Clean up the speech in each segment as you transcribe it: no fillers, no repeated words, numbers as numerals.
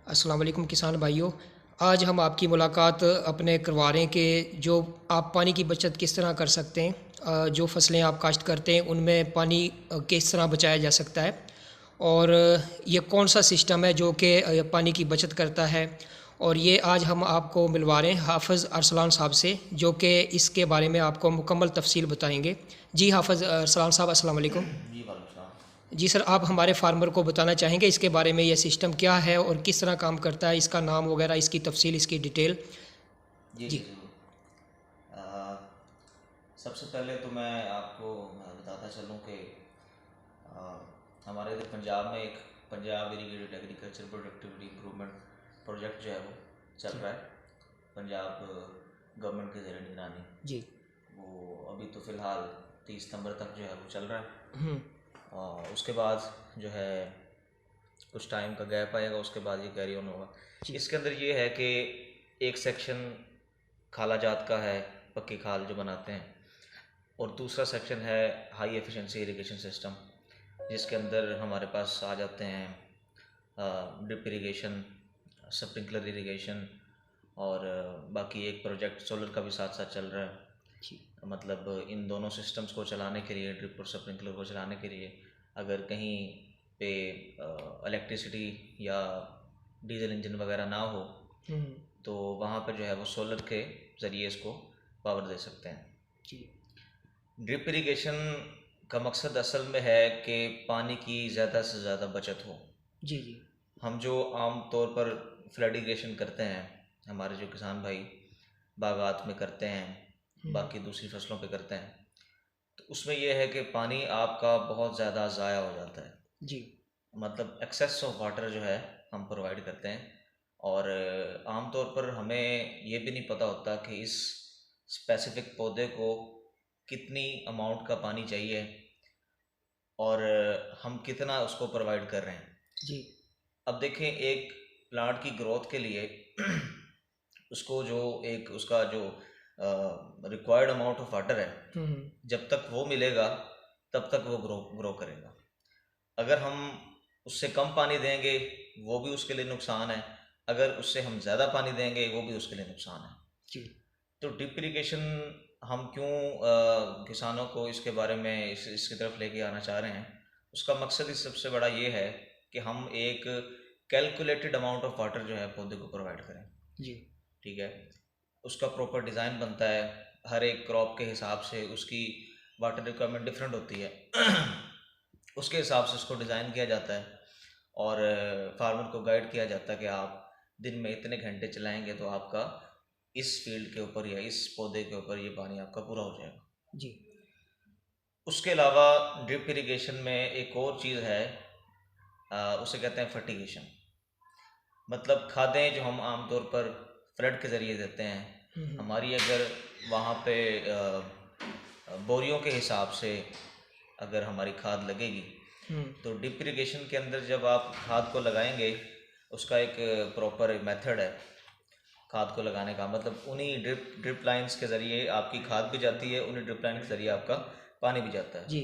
अस्सलाम वालेकुम किसान भाइयों। आज हम आपकी मुलाकात अपने करवा रहे हैं कि जो आप पानी की बचत किस तरह कर सकते हैं। जो फसलें आप काश्त करते हैं उनमें पानी किस तरह बचाया जा सकता है और ये कौन सा सिस्टम है जो कि पानी की बचत करता है। और ये आज हम आपको मिलवा रहे हैं हाफ़िज़ अरसलान साहब से, जो कि इसके बारे में आपको मुकम्मल तफसील बताएंगे। जी हाफ़िज़ अरसलान साहब, अस्सलाम वालेकुम। जी वालेकुम सलाम। जी सर, आप हमारे फार्मर को बताना चाहेंगे इसके बारे में, ये सिस्टम क्या है और किस तरह काम करता है, इसका नाम वगैरह, इसकी तफसील, इसकी डिटेल। जी जी जी ज़रूर। सबसे पहले तो मैं आपको बताता चलूँ कि अ, हमारे इधर पंजाब में एक Punjab irrigated agriculture productivity improvement project जो है वो चल जी रहा है पंजाब गवर्नमेंट के ज़रिए निगरानी। जी। वो अभी तो फ़िलहाल 30 सितंबर तक जो है वो चल रहा है। हम्म। और उसके बाद जो है कुछ टाइम का गैप आएगा, उसके बाद ये कैरी ऑन होगा। जी इसके अंदर ये है कि एक सेक्शन खाला जात का है, पक्की खाल जो बनाते हैं, और दूसरा सेक्शन है हाई एफिशिएंसी इरिगेशन सिस्टम, जिसके अंदर हमारे पास आ जाते हैं ड्रिप इरिगेशन, स्प्रिंकलर इरिगेशन, और बाकी एक प्रोजेक्ट सोलर का भी साथ साथ चल रहा है। जी मतलब इन दोनों सिस्टम्स को चलाने के लिए, ड्रिप और स्प्रिंकलर को चलाने के लिए, अगर कहीं पे इलेक्ट्रिसिटी या डीजल इंजन वगैरह ना हो हम्म। तो वहाँ पर जो है वो सोलर के ज़रिए इसको पावर दे सकते हैं। जी ड्रिप इरिगेशन का मकसद असल में है कि पानी की ज़्यादा से ज़्यादा बचत हो। जी जी। हम जो आम तौर पर फ्लड इरिगेशन करते हैं, हमारे जो किसान भाई बागात में करते हैं, हम्म। बाकी दूसरी फसलों पे करते हैं, तो उसमें यह है कि पानी आपका बहुत ज़्यादा ज़ाया हो जाता है। जी मतलब एक्सेस ऑफ वाटर जो है हम प्रोवाइड करते हैं, और आम तौर पर हमें ये भी नहीं पता होता कि इस स्पेसिफिक पौधे को कितनी अमाउंट का पानी चाहिए, और हम कितना उसको प्रोवाइड कर रहे हैं। जी। अब देखें, एक प्लांट की ग्रोथ के लिए उसको जो एक उसका जो रिक्वायर्ड अमाउंट ऑफ वाटर है, हम्म। जब तक वो मिलेगा तब तक वो ग्रो ग्रो करेगा। अगर हम उससे कम पानी देंगे वो भी उसके लिए नुकसान है, अगर उससे हम ज़्यादा पानी देंगे वो भी उसके लिए नुकसान है। जी तो ड्रिप इरिगेशन हम क्यों किसानों को इसके बारे में इसकी तरफ लेके आना चाह रहे हैं, उसका मकसद ही सबसे बड़ा ये है कि हम एक कैलकुलेटेड अमाउंट ऑफ वाटर जो है पौधे को प्रोवाइड करें। जी। ठीक है, उसका प्रॉपर डिज़ाइन बनता है, हर एक क्रॉप के हिसाब से उसकी वाटर रिक्वायरमेंट डिफरेंट होती है उसके हिसाब से उसको डिज़ाइन किया जाता है, और फार्मर को गाइड किया जाता है कि आप दिन में इतने घंटे चलाएंगे तो आपका इस फील्ड के ऊपर या इस पौधे के ऊपर ये पानी आपका पूरा हो जाएगा। जी उसके अलावा ड्रिप इरिगेशन में एक और चीज़ है, उसे कहते हैं फर्टिगेशन। मतलब खादें जो हम आमतौर पर फ्लड के ज़रिए देते हैं, हम्म। हमारी अगर वहाँ पे बोरियों के हिसाब से अगर हमारी खाद लगेगी, हम्म। तो ड्रिप इरिगेशन के अंदर जब आप खाद को लगाएंगे, उसका एक प्रॉपर मेथड है खाद को लगाने का। मतलब उन्हीं ड्रिप लाइंस के ज़रिए आपकी खाद भी जाती है, उन्हीं ड्रिप लाइन के ज़रिए आपका पानी भी जाता है। जी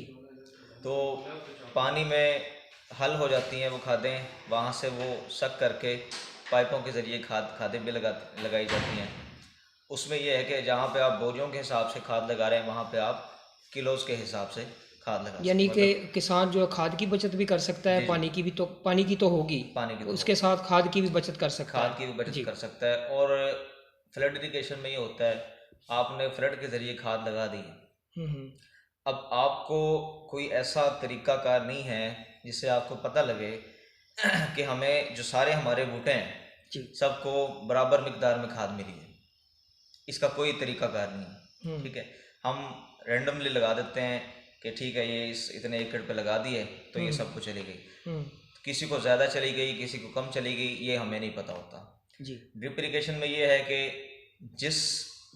तो पानी में हल हो जाती हैं वो खादें, वहाँ से वो सक करके पाइपों के ज़रिए खादें भी लगाई जाती हैं। उसमें यह है कि जहाँ पे आप बोरियों के हिसाब से खाद लगा रहे हैं, वहाँ पे आप किलोज़ के हिसाब से खाद लगा यानी सकते, कि मतलब। किसान जो है खाद की बचत भी कर सकता है, जी जी। पानी की तो होगी, पानी की तो उसके होगी, साथ खाद की भी बचत कर सकता खाद की भी है। बचत जी। कर सकता है। और फ्लड इरिगेशन में ये होता है, आपने फ्लड के ज़रिए खाद लगा दी, हम्म। अब आपको कोई ऐसा तरीकाकार नहीं है जिससे आपको पता लगे कि हमें जो सारे हमारे बूटे हैं जी। सबको बराबर मिकदार में खाद मिली है। इसका कोई तरीकाकार नहीं है। हम्म। ठीक है, हम रैंडमली लगा देते हैं कि ठीक है ये इस इतने एकड़ पे लगा दिए तो ये हम्म। सबको चली गई। हम्म। किसी को ज़्यादा चली गई, किसी को कम चली गई, ये हमें नहीं पता होता। जी। ड्रिप इरिगेशन में ये है कि जिस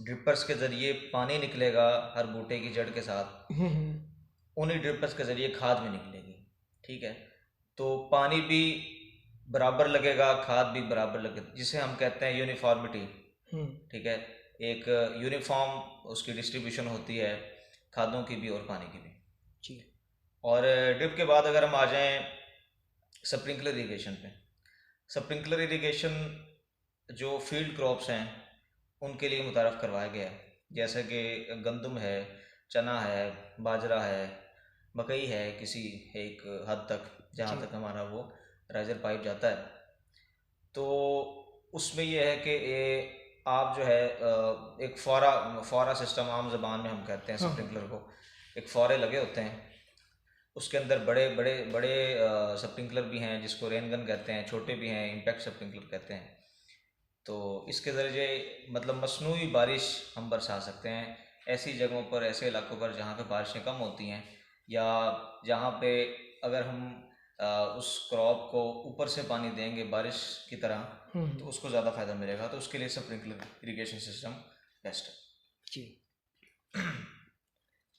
ड्रिपर्स के ज़रिए पानी निकलेगा हर बूटे की जड़ के साथ, हम्म। उन्हीं ड्रिपर्स के ज़रिए खाद भी निकलेगी। ठीक है, तो पानी भी बराबर लगेगा, खाद भी बराबर लगेगी, जिसे हम कहते हैं यूनिफॉर्मिटी। हम्म। ठीक है, एक यूनिफॉर्म उसकी डिस्ट्रीब्यूशन होती है खादों की भी और पानी की भी। जी। और ड्रिप के बाद अगर हम आ जाएं स्प्रिंकलर इरिगेशन पे, स्प्रिंकलर इरिगेशन जो फील्ड क्रॉप्स हैं उनके लिए मुतारफ़ करवाया गया है, जैसे कि गंदम है, चना है, बाजरा है, मकई है, किसी एक हद तक जहाँ जी। तक हमारा वो राइजर पाइप जाता है। तो उसमें ये है कि आप जो है एक फौरा सिस्टम, आम ज़बान में हम कहते हैं हाँ, हाँ। स्प्रिंकलर को, एक फौरे लगे होते हैं। उसके अंदर बड़े बड़े बड़े स्प्रिंकलर भी हैं जिसको रेन गन कहते हैं, छोटे भी हैं इम्पैक्ट स्प्रिंकलर कहते हैं। तो इसके ज़रिए मतलब मसनूई बारिश हम बरसा सकते हैं ऐसी जगहों पर, ऐसे इलाकों पर जहाँ पे बारिशें कम होती हैं, या जहाँ पे अगर हम उस क्रॉप को ऊपर से पानी देंगे बारिश की तरह तो उसको ज़्यादा फ़ायदा मिलेगा। तो उसके लिए स्प्रिंकलर इरिगेशन सिस्टम बेस्ट है। जी।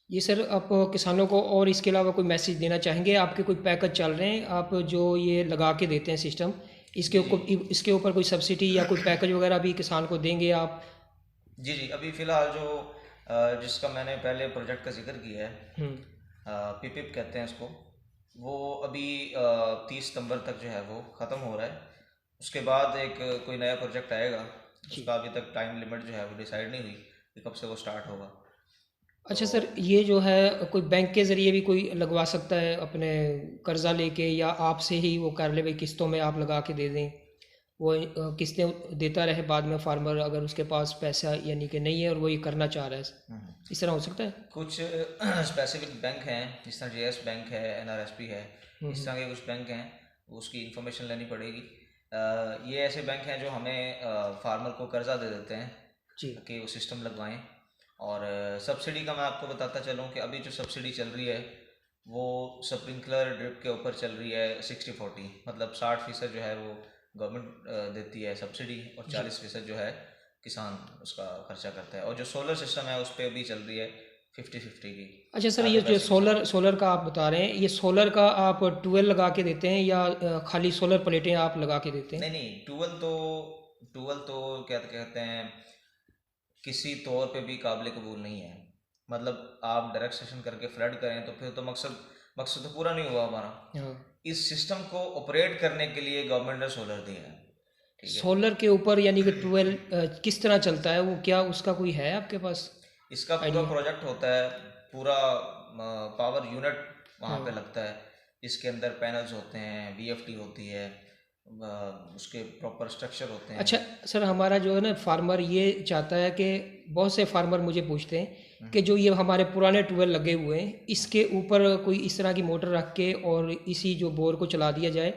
ये सर आप किसानों को और इसके अलावा कोई मैसेज देना चाहेंगे? आपके कोई पैकेज चल रहे हैं, आप जो ये लगा के देते हैं सिस्टम, जी जी इसके ऊपर कोई सब्सिडी या कोई पैकेज वगैरह भी किसान को देंगे आप? जी जी अभी फ़िलहाल जो जिसका मैंने पहले प्रोजेक्ट का जिक्र किया है, हुँ। पीपिप कहते हैं उसको, वो अभी 30 सितंबर तक जो है वो ख़त्म हो रहा है। उसके बाद एक कोई नया प्रोजेक्ट आएगा, जी। उसका अभी तक टाइम लिमिट जो है वो डिसाइड नहीं हुई कि कब से वो स्टार्ट होगा। तो अच्छा सर, ये जो है कोई बैंक के ज़रिए भी कोई लगवा सकता है अपने कर्ज़ा लेके, या आपसे ही वो कर ले भाई किस्तों में आप लगा के दे दें? वो किस्तें देता रहे, बाद में फार्मर अगर उसके पास पैसा यानी कि नहीं है और वो ये करना चाह रहा है, इस तरह हो सकता है? कुछ स्पेसिफिक बैंक हैं जिस तरह जेएस बैंक है, एनआरएसपी है, इस तरह के कुछ बैंक हैं, उसकी इंफॉर्मेशन लेनी पड़ेगी। ये ऐसे बैंक हैं जो हमें फार्मर को कर्जा दे देते हैं जी। कि वो सिस्टम लगवाएं। और सब्सिडी का मैं आपको बताता चलूँ कि अभी जो सब्सिडी चल रही है वो स्प्रिंकलर ड्रिप के ऊपर चल रही है 60-40, मतलब 60% जो है वो गवर्नमेंट देती है सब्सिडी और जी। 40% जो है किसान उसका खर्चा करता है। और जो सोलर सिस्टम है उस पर भी चल रही है 50-50 की, अच्छा सर, ये आधे जो पैसे किसान। सोलर का आप बता रहे हैं, ये सोलर का आप ट्यूबवेल लगा के देते हैं या खाली सोलर प्लेटें आप लगा के देते नहीं हैं? नहीं, टूवल तो क्या कहते हैं, किसी तौर पे भी काबिल कबूल नहीं है। मतलब आप डायरेक्ट सेशन करके फ्लड करें तो फिर तो मकसद तो पूरा नहीं हुआ हमारा। हाँ। इस सिस्टम को ऑपरेट करने के लिए गवर्नमेंट ने सोलर दिया है, ठीक है। सोलर के ऊपर यानी कि ट्यूबवेल किस तरह चलता है वो, क्या उसका कोई है आपके पास इसका पूरा आइडिया? प्रोजेक्ट होता है, पूरा पावर यूनिट वहाँ हाँ। पे लगता है, जिसके अंदर पैनल्स होते हैं, वीएफटी होती है, उसके प्रॉपर स्ट्रक्चर होते हैं। अच्छा सर, हमारा जो है ना फार्मर ये चाहता है कि बहुत से फार्मर मुझे पूछते हैं कि जो ये हमारे पुराने ट्यूबवेल लगे हुए हैं इसके ऊपर कोई इस तरह की मोटर रख के और इसी जो बोर को चला दिया जाए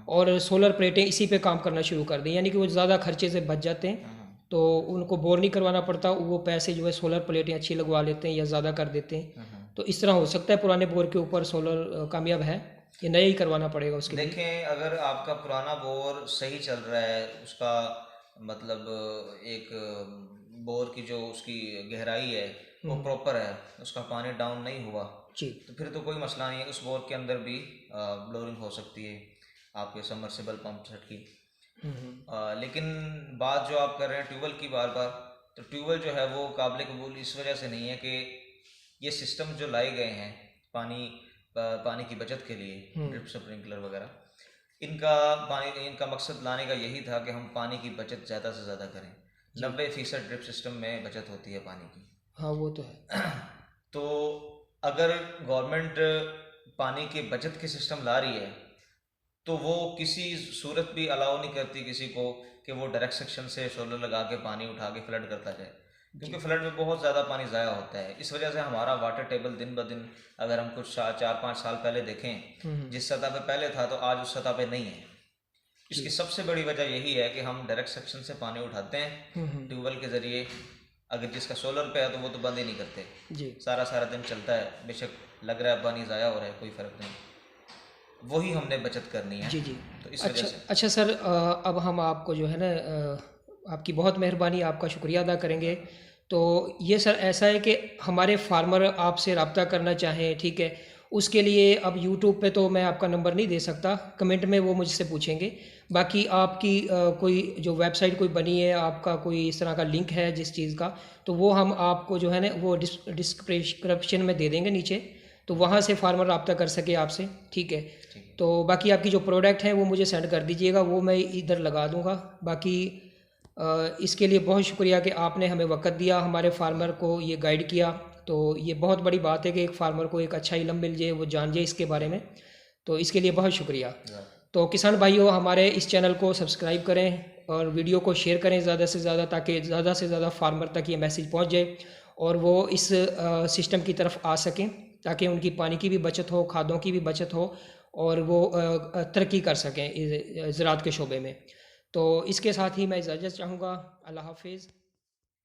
और सोलर प्लेटें इसी पे काम करना शुरू कर दें, यानी कि वो ज़्यादा खर्चे से बच जाते हैं, तो उनको बोर नहीं करवाना पड़ता, वो पैसे जो है सोलर प्लेटें अच्छी लगवा लेते हैं या ज़्यादा कर देते हैं। तो इस तरह हो सकता है पुराने बोर के ऊपर सोलर कामयाब है, ये नया ही करवाना पड़ेगा उसके लिए? देखें, अगर आपका पुराना बोर सही चल रहा है, उसका मतलब एक बोर की जो उसकी गहराई है वो प्रॉपर है, उसका पानी डाउन नहीं हुआ, जी। तो फिर तो कोई मसला नहीं है। उस बोर के अंदर भी ब्लोरिंग हो सकती है आपके सबमर्सिबल पंप सेट की। लेकिन बात जो आप कर रहे हैं ट्यूबवेल की बार बार, तो ट्यूबवेल जो है वो काबिल कबूल इस वजह से नहीं है कि ये सिस्टम जो लाए गए हैं पानी की बचत के लिए, ड्रिप स्प्रिंकलर वगैरह, इनका मकसद लाने का यही था कि हम पानी की बचत ज़्यादा से ज़्यादा करें। 90% ड्रिप सिस्टम में बचत होती है पानी की। हाँ, वो तो है। तो अगर गवर्नमेंट पानी की बचत की सिस्टम ला रही है तो वो किसी सूरत भी अलाउ नहीं करती किसी को कि वो डायरेक्ट सेक्शन से सोलर लगा के पानी उठा के फ्लड करता जाए, क्योंकि फ्लड में बहुत ज़्यादा पानी ज़ाया होता है। इस वजह से हमारा वाटर टेबल दिन ब दिन, अगर हम कुछ 4-5 साल पहले देखें जिस सतह पे पहले था तो आज उस सतह पे नहीं है। इसकी सबसे बड़ी वजह यही है कि हम डायरेक्ट सेक्शन से पानी उठाते हैं ट्यूबवेल के ज़रिए। अगर जिसका सोलर पे है तो वो तो बंद ही नहीं करते, जी। सारा सारा दिन चलता है, बेशक लग रहा है पानी ज़ाया हो रहा है, कोई फ़र्क नहीं, वही हमने बचत करनी है। जी, जी। तो इस वजह अच्छा से अच्छा सर, अब हम आपको जो है ना आपकी बहुत मेहरबानी, आपका शुक्रिया अदा करेंगे। तो ये सर ऐसा है कि हमारे फार्मर आपसे रब्ता करना चाहें, ठीक है, उसके लिए अब यूट्यूब पे तो मैं आपका नंबर नहीं दे सकता, कमेंट में वो मुझसे पूछेंगे। बाकी आपकी कोई जो वेबसाइट कोई बनी है, आपका कोई इस तरह का लिंक है जिस चीज़ का, तो वो हम आपको जो है ना वो डिस्क्रिप्शन में दे देंगे नीचे, तो वहाँ से फार्मर रब्ता कर सके आपसे, ठीक है। ठीक है। तो बाकी आपकी जो प्रोडक्ट हैं वो मुझे सेंड कर दीजिएगा, वो मैं इधर लगा दूँगा। बाकी इसके लिए बहुत शुक्रिया कि आपने हमें वक़्त दिया, हमारे फार्मर को ये गाइड किया। तो ये बहुत बड़ी बात है कि एक फार्मर को एक अच्छा इल्म मिल जाए, वो जान जाए इसके बारे में, तो इसके लिए बहुत शुक्रिया। तो किसान भाइयों, हमारे इस चैनल को सब्सक्राइब करें और वीडियो को शेयर करें ज़्यादा से ज़्यादा, ताकि ज़्यादा से ज़्यादा फार्मर तक ये मैसेज पहुंच जाए और वो इस सिस्टम की तरफ आ सकें, ताकि उनकी पानी की भी बचत हो, खादों की भी बचत हो और वो तरक्की कर सकें ज़राअत के शोबे में। तो इसके साथ ही मैं इजाज़त चाहूँगा। अल्लाह हाफिज़।